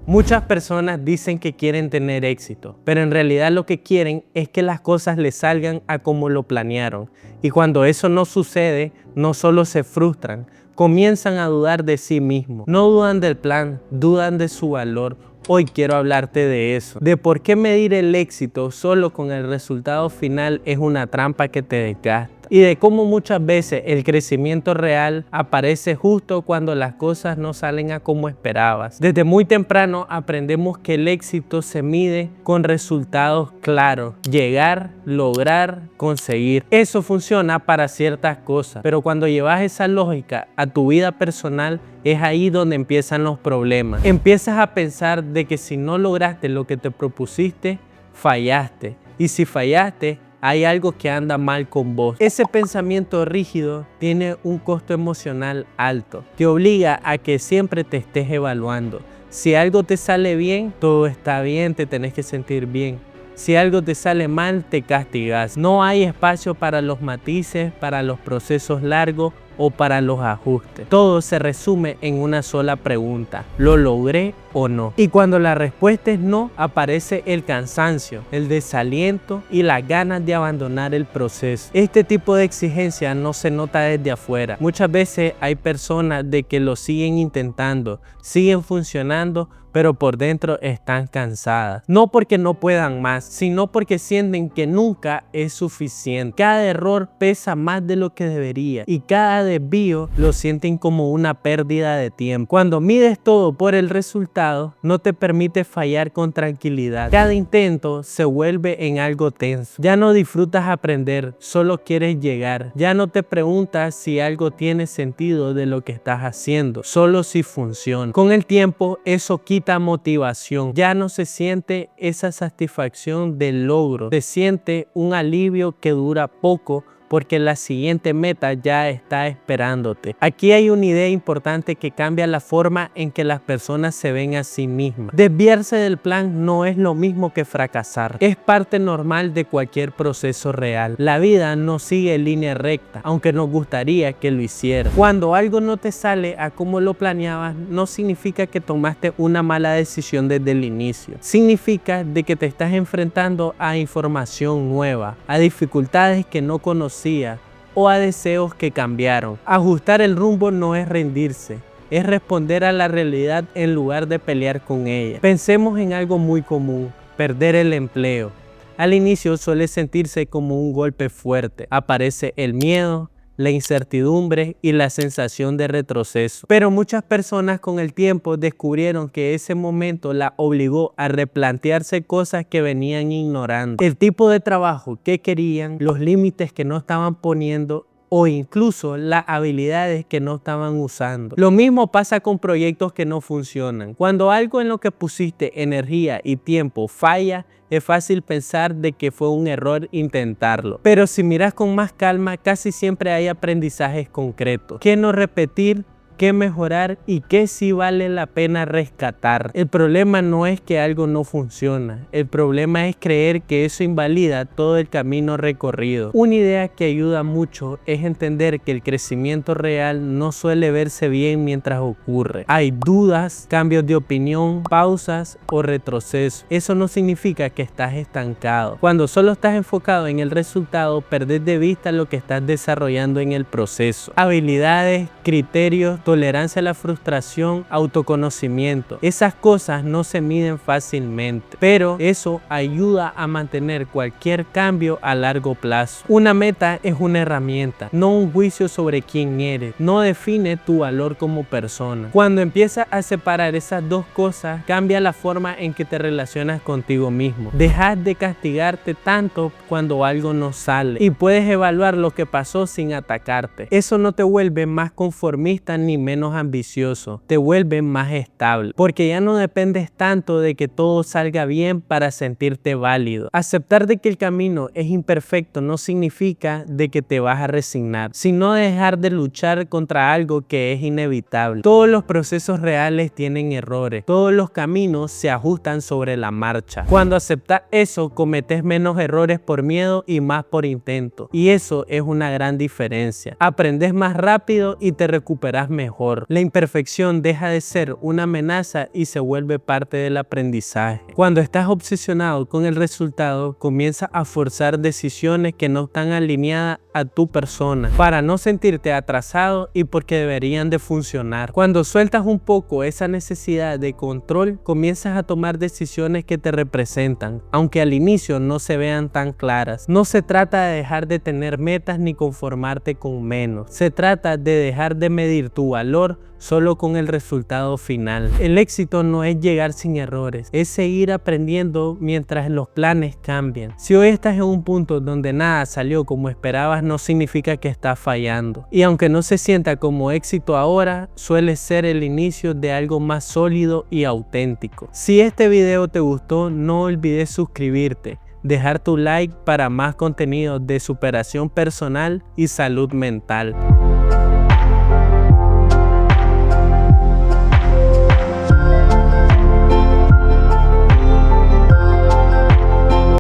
Muchas personas dicen que quieren tener éxito, pero en realidad lo que quieren es que las cosas les salgan a como lo planearon. Y cuando eso no sucede, no solo se frustran, comienzan a dudar de sí mismos. No dudan del plan, dudan de su valor. Hoy quiero hablarte de eso, de por qué medir el éxito solo con el resultado final es una trampa que te desgasta. Y de cómo muchas veces el crecimiento real aparece justo cuando las cosas no salen a como esperabas. Desde muy temprano aprendemos que el éxito se mide con resultados claros. Llegar, lograr, conseguir. Eso funciona para ciertas cosas, pero cuando llevas esa lógica a tu vida personal, es ahí donde empiezan los problemas. Empiezas a pensar de que si no lograste lo que te propusiste, fallaste. Y si fallaste, hay algo que anda mal con vos. Ese pensamiento rígido tiene un costo emocional alto. Te obliga a que siempre te estés evaluando. Si algo te sale bien, todo está bien, te tenés que sentir bien. Si algo te sale mal, te castigas. No hay espacio para los matices, para los procesos largos o para los ajustes. Todo se resume en una sola pregunta: ¿lo logré o no? Y cuando la respuesta es no, aparece el cansancio, el desaliento y las ganas de abandonar el proceso. Este tipo de exigencia no se nota desde afuera. Muchas veces hay personas de que lo siguen intentando, siguen funcionando, pero por dentro están cansadas. No porque no puedan más, sino porque sienten que nunca es suficiente. Cada error pesa más de lo que debería y cada desvío lo sienten como una pérdida de tiempo. Cuando mides todo por el resultado, no te permite fallar con tranquilidad. Cada intento se vuelve en algo tenso. Ya no disfrutas aprender, solo quieres llegar. Ya no te preguntas si algo tiene sentido de lo que estás haciendo, solo si funciona. Con el tiempo, eso quita motivación. Ya no se siente esa satisfacción del logro. Se siente un alivio que dura poco, porque la siguiente meta ya está esperándote. Aquí hay una idea importante que cambia la forma en que las personas se ven a sí mismas. Desviarse del plan no es lo mismo que fracasar. Es parte normal de cualquier proceso real. La vida no sigue línea recta, aunque nos gustaría que lo hiciera. Cuando algo no te sale a como lo planeabas, no significa que tomaste una mala decisión desde el inicio. Significa de que te estás enfrentando a información nueva, a dificultades que no conocías o a deseos que cambiaron. Ajustar el rumbo no es rendirse, es responder a la realidad en lugar de pelear con ella. Pensemos en algo muy común: perder el empleo. Al inicio suele sentirse como un golpe fuerte. Aparece el miedo, la incertidumbre y la sensación de retroceso. Pero muchas personas con el tiempo descubrieron que ese momento la obligó a replantearse cosas que venían ignorando. El tipo de trabajo que querían, los límites que no estaban poniendo o incluso las habilidades que no estaban usando. Lo mismo pasa con proyectos que no funcionan. Cuando algo en lo que pusiste energía y tiempo falla, es fácil pensar de que fue un error intentarlo. Pero si miras con más calma, casi siempre hay aprendizajes concretos. ¿Qué no repetir? ¿Qué mejorar? ¿Y qué sí vale la pena rescatar? El problema no es que algo no funciona. El problema es creer que eso invalida todo el camino recorrido. Una idea que ayuda mucho es entender que el crecimiento real no suele verse bien mientras ocurre. Hay dudas, cambios de opinión, pausas o retrocesos. Eso no significa que estás estancado. Cuando solo estás enfocado en el resultado, perdés de vista lo que estás desarrollando en el proceso. Habilidades, criterios, tolerancia a la frustración, autoconocimiento. Esas cosas no se miden fácilmente, pero eso ayuda a mantener cualquier cambio a largo plazo. Una meta es una herramienta, no un juicio sobre quién eres. No define tu valor como persona. Cuando empiezas a separar esas dos cosas, cambia la forma en que te relacionas contigo mismo. Dejas de castigarte tanto cuando algo no sale y puedes evaluar lo que pasó sin atacarte. Eso no te vuelve más conformista ni menos ambicioso, te vuelve más estable, porque ya no dependes tanto de que todo salga bien para sentirte válido. Aceptar de que el camino es imperfecto no significa de que te vas a resignar, sino dejar de luchar contra algo que es inevitable. Todos los procesos reales tienen errores, todos los caminos se ajustan sobre la marcha. Cuando aceptas eso, cometes menos errores por miedo y más por intento, y eso es una gran diferencia. Aprendes más rápido y te recuperas mejor. mejor. La imperfección deja de ser una amenaza y se vuelve parte del aprendizaje. Cuando estás obsesionado con el resultado, comienzas a forzar decisiones que no están alineadas a tu persona para no sentirte atrasado y porque deberían de funcionar. Cuando sueltas un poco esa necesidad de control, comienzas a tomar decisiones que te representan, aunque al inicio no se vean tan claras. No se trata de dejar de tener metas ni conformarte con menos. Se trata de dejar de medir tu valor solo con el resultado final. El éxito no es llegar sin errores, es seguir aprendiendo mientras los planes cambian. Si hoy estás en un punto donde nada salió como esperabas, no significa que estás fallando. Y aunque no se sienta como éxito ahora, suele ser el inicio de algo más sólido y auténtico. Si este video te gustó, no olvides suscribirte, dejar tu like para más contenido de superación personal y salud mental.